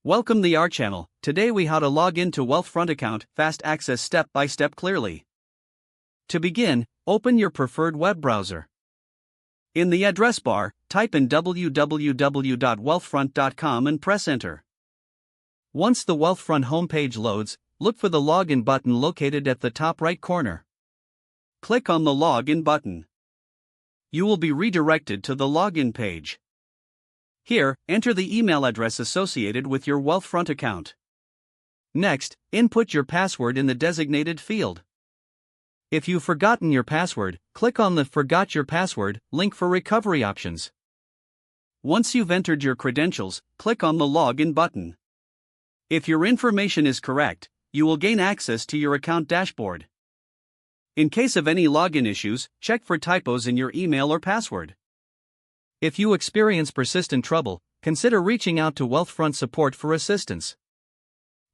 Welcome to our channel. Today we how to log into Wealthfront account, fast access step by step clearly. To begin, open your preferred web browser. In the address bar, type in www.wealthfront.com and press enter. Once the Wealthfront homepage loads, look for the login button located at the top right corner. Click on the login button. You will be redirected to the login page. Here, enter the email address associated with your Wealthfront account. Next, input your password in the designated field. If you've forgotten your password, click on the Forgot Your Password link for recovery options. Once you've entered your credentials, click on the Login button. If your information is correct, you will gain access to your account dashboard. In case of any login issues, check for typos in your email or password. If you experience persistent trouble, consider reaching out to Wealthfront support for assistance.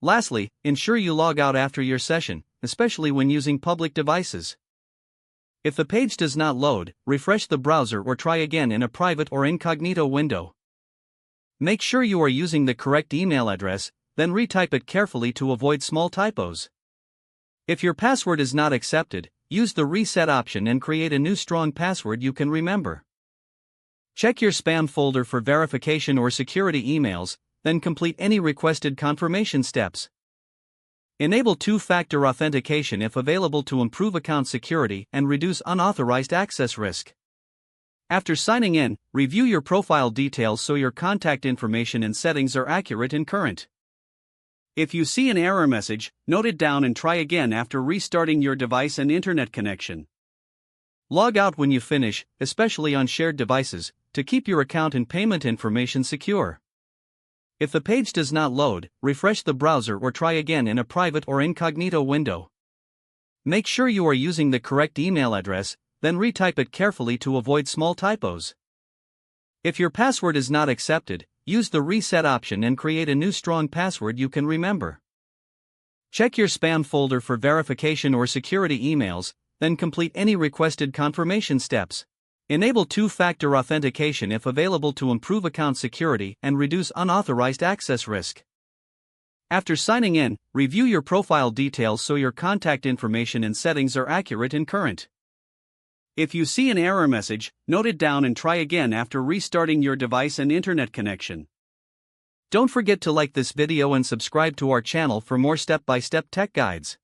Lastly, ensure you log out after your session, especially when using public devices. If the page does not load, refresh the browser or try again in a private or incognito window. Make sure you are using the correct email address, then retype it carefully to avoid small typos. If your password is not accepted, use the reset option and create a new strong password you can remember. Check your spam folder for verification or security emails, then complete any requested confirmation steps. Enable two-factor authentication if available to improve account security and reduce unauthorized access risk. After signing in, review your profile details so your contact information and settings are accurate and current. If you see an error message, note it down and try again after restarting your device and internet connection. Log out when you finish, especially on shared devices, to keep your account and payment information secure. If the page does not load, refresh the browser or try again in a private or incognito window. Make sure you are using the correct email address, then retype it carefully to avoid small typos. If your password is not accepted, use the reset option and create a new strong password you can remember. Check your spam folder for verification or security emails, then complete any requested confirmation steps. Enable two-factor authentication if available to improve account security and reduce unauthorized access risk. After signing in, review your profile details so your contact information and settings are accurate and current. If you see an error message, note it down and try again after restarting your device and internet connection. Don't forget to like this video and subscribe to our channel for more step-by-step tech guides.